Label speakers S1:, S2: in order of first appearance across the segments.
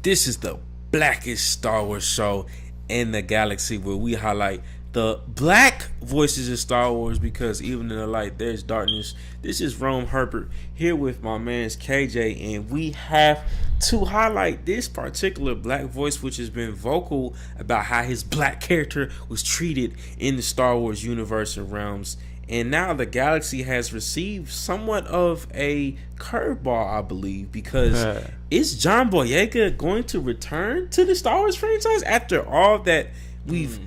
S1: This is the blackest Star Wars show in the galaxy, where we highlight the black voices of Star Wars, because even in the light there's darkness. This is Romeherbert here with my man's KJ, and we have to highlight this particular black voice, which has been vocal about how his black character was treated in the Star Wars universe and realms. And now the galaxy has received somewhat of a curveball, I believe, because is John Boyega going to return to the Star Wars franchise after all that we've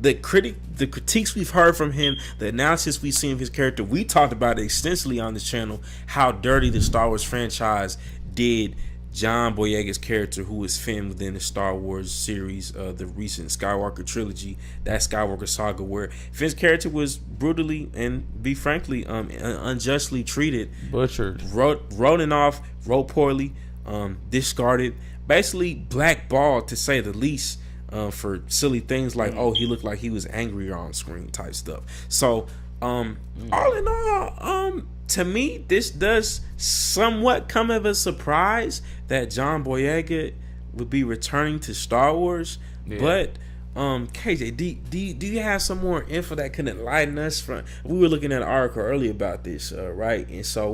S1: the critiques we've heard from him, the analysis we've seen of his character? We talked about it extensively on this channel, how dirty the Star Wars franchise did John Boyega's character, who was Finn within the Star Wars series, the recent Skywalker trilogy, that Skywalker saga, where Finn's character was brutally and, be frankly, unjustly treated,
S2: butchered,
S1: wrote off, wrote poorly, discarded, basically blackballed, to say the least, for silly things like, oh, he looked like he was angrier on screen type stuff. So, all in all, to me, this does somewhat come as a surprise that John Boyega would be returning to Star Wars. Yeah. But KJ, do you have some more info that can enlighten us? From, we were looking at an article earlier about this, right? And so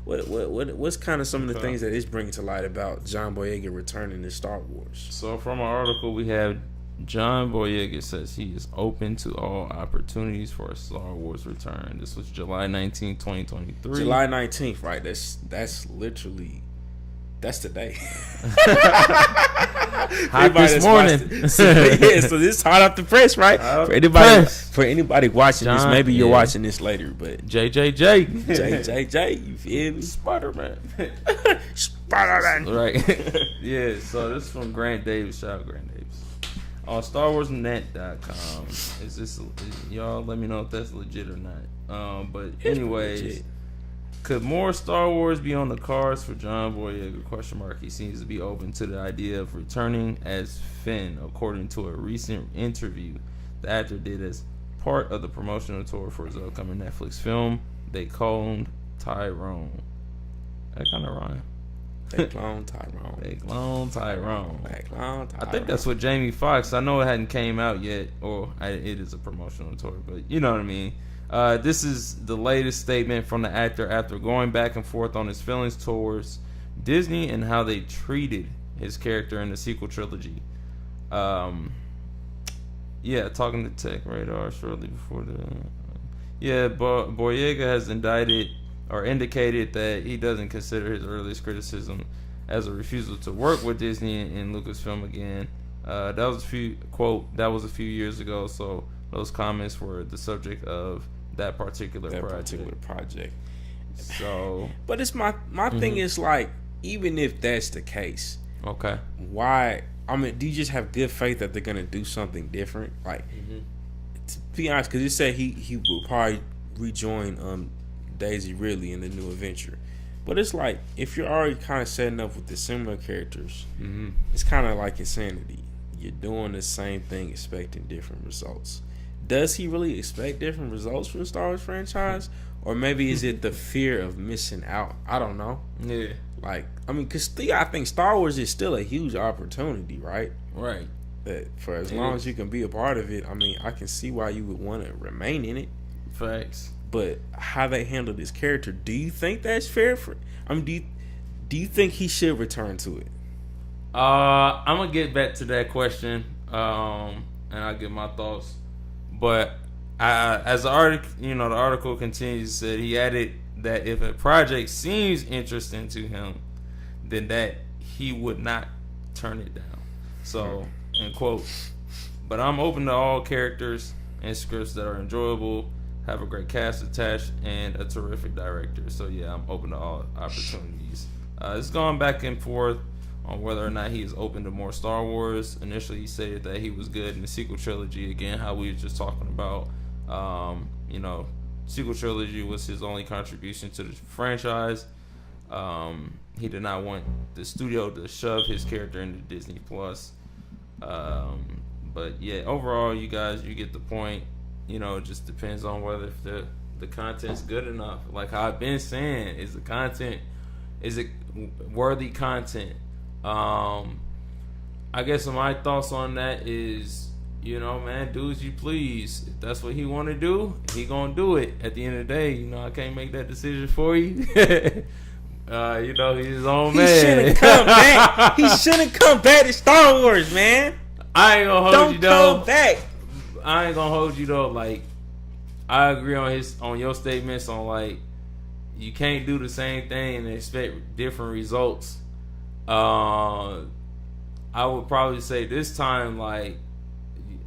S1: what's kind of some of the things that it's bringing to light about John Boyega returning to Star Wars?
S2: So from an article we have, John Boyega says he is open to all opportunities for a Star Wars return. This was July 19, 2023.
S1: July 19th, right? That's literally, that's today.
S2: Hot this morning.
S1: So this is hot off the press, right? For anybody watching this, maybe you're watching this later, but JJJ, you feel me?
S2: Spider-Man.
S1: Spider-Man.
S2: Right. Yeah, so this is from Grant Davis. Shout out Grant Davis. On StarWarsNet.com. Y'all let me know if that's legit or not. But anyways, could more Star Wars be on the cards for John Boyega? He seems to be open to the idea of returning as Finn, according to a recent interview the actor did as part of the promotional tour for his upcoming Netflix film. They cloned Tyrone. That kind of rhyme.
S1: They cloned Tyrone.
S2: I think that's what Jamie Foxx. I know it hadn't came out yet, it is a promotional tour, but you know what I mean. This is the latest statement from the actor after going back and forth on his feelings towards Disney and how they treated his character in the sequel trilogy. Talking to Tech Radar shortly before Boyega has indicated that he doesn't consider his earliest criticism as a refusal to work with Disney and Lucasfilm again. That was a few years ago, so those comments were the subject of that particular project. So,
S1: but it's my thing is, like, even if that's the case,
S2: okay,
S1: why? I mean, do you just have good faith that they're gonna do something different? Like, to be honest, because it said he will probably rejoin Daisy Ridley in the new adventure, but it's like, if you're already kind of setting up with the similar characters, it's kind of like insanity. You're doing the same thing, expecting different results. Does he really expect different results from the Star Wars franchise? Or maybe is it the fear of missing out? I don't know.
S2: Yeah.
S1: Like, I mean, because I think Star Wars is still a huge opportunity, right?
S2: Right.
S1: That for as long as you can be a part of it, I mean, I can see why you would want to remain in it.
S2: Facts.
S1: But how they handle this character, do you think that's fair? Do you think he should return to it?
S2: I'm gonna get back to that question, and I'll give my thoughts. But as the article continues, said he added that if a project seems interesting to him, then that he would not turn it down. So, end quote. But I'm open to all characters and scripts that are enjoyable, have a great cast attached, and a terrific director. So yeah, I'm open to all opportunities. It's gone back and forth on whether or not he is open to more Star Wars. Initially, he stated that he was good in the sequel trilogy. Again, how we were just talking about, sequel trilogy was his only contribution to the franchise. He did not want the studio to shove his character into Disney Plus. But yeah, overall, you get the point. It just depends on whether if the content's good enough. Like how I've been saying, is it worthy content? I guess my thoughts on that is, you know, man, do as you please. If that's what he want to do, he gonna do it. At the end of the day, you know, I can't make that decision for you. You know, he's his own man.
S1: He shouldn't come back. He shouldn't come back to Star Wars, man.
S2: I ain't gonna hold you though.
S1: Don't come back.
S2: I ain't gonna hold you though. Like, I agree on your statements on like you can't do the same thing and expect different results. I would probably say this time, like,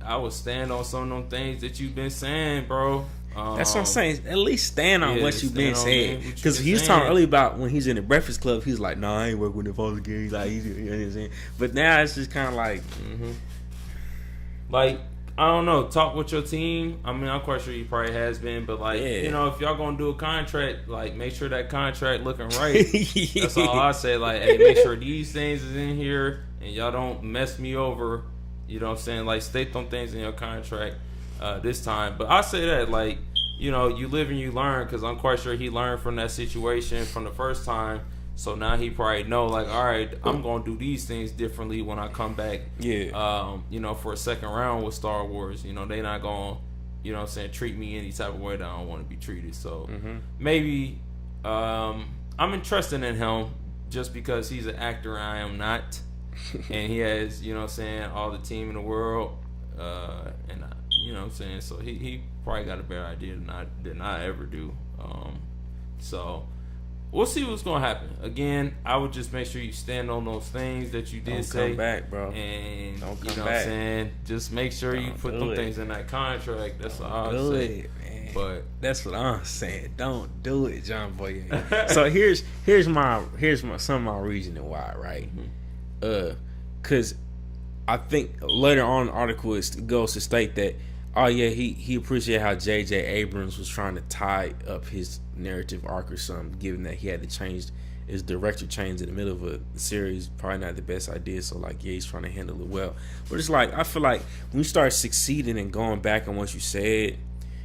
S2: I would stand on some of them things that you've been saying, bro.
S1: That's what I'm saying. At least stand on what you've been saying. Because he was talking earlier about when he's in the Breakfast Club, he's like, "Nah, I ain't working with the Falls again." He's like, you know what I'm saying? But now it's just kind of like,
S2: like, I don't know. Talk with your team. I mean, I'm quite sure he probably has been, but like, you know, if y'all gonna do a contract, like, make sure that contract looking right. That's all I say. Like, hey, make sure these things is in here, and y'all don't mess me over. You know what I'm saying? Like, state them things in your contract this time. But I say that, like, you know, you live and you learn, because I'm quite sure he learned from that situation from the first time. So now he probably know, like, all right, I'm going to do these things differently when I come back, you know, for a second round with Star Wars. You know, they not going to, you know what I'm saying, treat me any type of way that I don't want to be treated. So maybe I'm interested in him just because he's an actor and I am not. And he has, you know what I'm saying, all the team in the world. You know what I'm saying? So he probably got a better idea than I ever do. So we'll see what's gonna happen. Again, I would just make sure you stand on those things that you did say.
S1: Don't come back, bro.
S2: And
S1: don't come
S2: you know
S1: back.
S2: What I'm saying? Just make sure you put them things in that contract. That's all I would say.
S1: Man.
S2: But
S1: that's what I'm saying. Don't do it, John Boyega. So here's some of my reasoning why, right? Because I think later on in the article it goes to state that, oh yeah, he appreciated how J.J. Abrams was trying to tie up his narrative arc or something, given that he had to change his director change in the middle of a series, probably not the best idea. So like, yeah, he's trying to handle it well. But it's like, I feel like when you start succeeding and going back on what you said,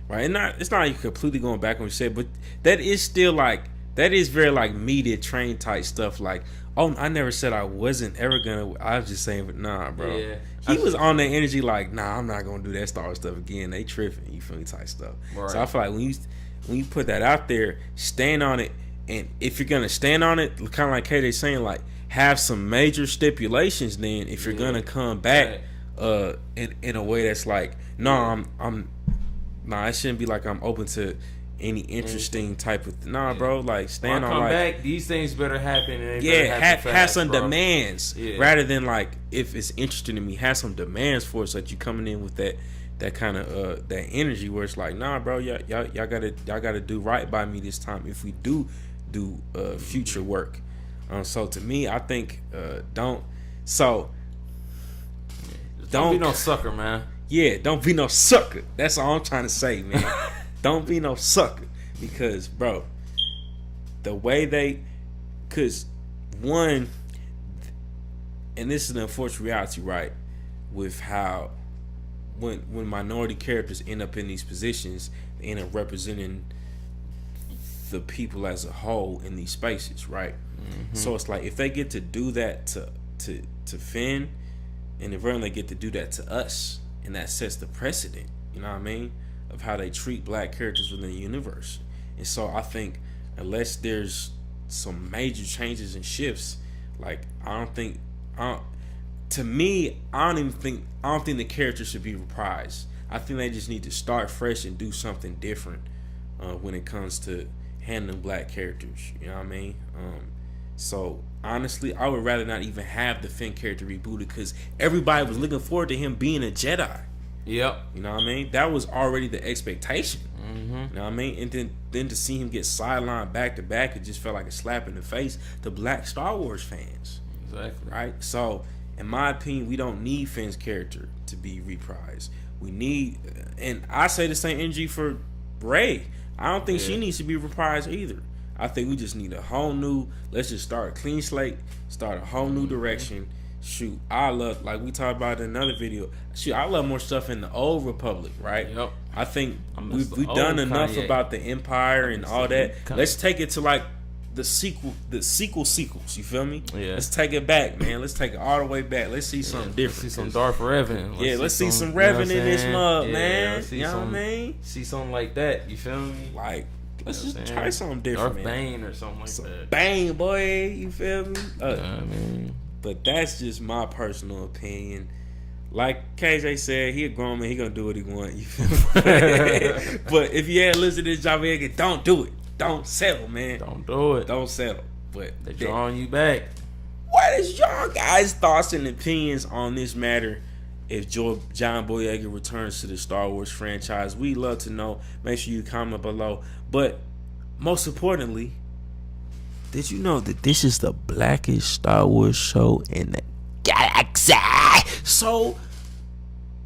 S1: right? And it's not like you're completely going back on what you said, but that is still like, that is very like media train type stuff. Like, oh, I never said I wasn't ever gonna. I was just saying, but nah, bro. Yeah, he was on that energy, like, nah, I'm not gonna do that Star Wars stuff again. They tripping, you feel me, type stuff. Right. So I feel like when you put that out there, stand on it, and if you're gonna stand on it, kind of like KJ saying, like, have some major stipulations. Then if you're gonna come back, in a way that's like, no, it shouldn't be like I'm open to any interesting type of bro, like stand on, like, back,
S2: these things better happen, and
S1: have some demands rather than like, if it's interesting to me, have some demands for it, so that you coming in with that kind of that energy where it's like, nah, bro, y'all gotta do right by me this time if we do future work. So to me, I think don't
S2: be no sucker, man.
S1: Yeah, don't be no sucker. That's all I'm trying to say, man. Don't be no sucker, because, bro, the way because one, and this is an unfortunate reality, right, with how when minority characters end up in these positions, they end up representing the people as a whole in these spaces, right? So it's like, if they get to do that to Finn, and if they get to do that to us, and that sets the precedent, you know what I mean, of how they treat black characters within the universe. And so I think unless there's some major changes and shifts, like, I don't think the characters should be reprised. I think they just need to start fresh and do something different when it comes to handling black characters, you know what I mean? So honestly, I would rather not even have the Finn character rebooted, because everybody was looking forward to him being a Jedi.
S2: Yep.
S1: You know what I mean? That was already the expectation. You know what I mean? And then to see him get sidelined back to back, it just felt like a slap in the face to black Star Wars fans.
S2: Exactly.
S1: Right? So, in my opinion, we don't need Finn's character to be reprised. We need, and I say the same energy for Rey. I don't think she needs to be reprised either. I think we just need a whole new, let's just start a clean slate, start a whole new direction. Shoot, I love, like we talked about in another video, I love more stuff in the old Republic, right?
S2: Yep.
S1: I think we've done enough about the Empire and all that. Let's take it to, like, the sequels. You feel me?
S2: Yeah.
S1: Let's take it back, man. Let's take it all the way back. Let's see something different.
S2: Let's see some Darth Revan.
S1: Let's see some Revan in this mug, man.
S2: You know what I mean? See something like that. You feel me?
S1: Like, let's just try something different,
S2: Darth
S1: man.
S2: Bane or something like that.
S1: Bane, boy. You feel me?
S2: I mean,
S1: but that's just my personal opinion. Like KJ said, he a grown man. He gonna do what he want. You feel me? But if you had listened to this Boyega, don't do it. Don't settle, man.
S2: Don't do it.
S1: Don't settle. But
S2: they're drawing you back.
S1: What is y'all guys' thoughts and opinions on this matter? If John Boyega returns to the Star Wars franchise, we'd love to know. Make sure you comment below. But most importantly, did you know that this is the blackest Star Wars show in the galaxy? So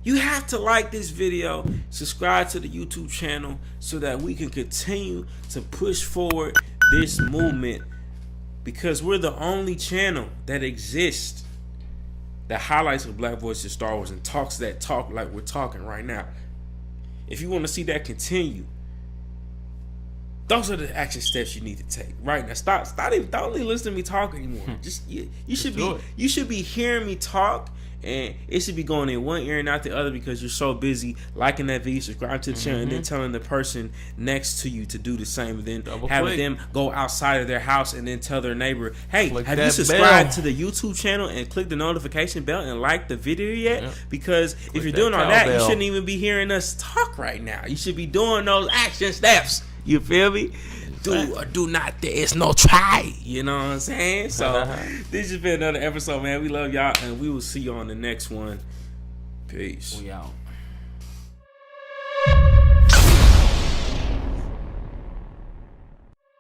S1: you have to like this video, subscribe to the YouTube channel so that we can continue to push forward this movement, because we're the only channel that exists that highlights the black voice of Star Wars and talks that talk like we're talking right now. If you want to see that continue, those are the action steps you need to take right now. Don't even listen to me talk anymore. Just you should be hearing me talk, and it should be going in one ear and out the other, because you're so busy liking that video, subscribe to the channel, and then telling the person next to you to do the same, and then having them go outside of their house and then tell their neighbor, hey, have you subscribed to the YouTube channel and click the notification bell and like the video yet? Because if you're doing all that, you shouldn't even be hearing us talk right now. You should be doing those action steps. You feel me? Do or do not. There is no try. You know what I'm saying? So this has been another episode, man. We love y'all, and we will see you on the next one. Peace.
S2: We out.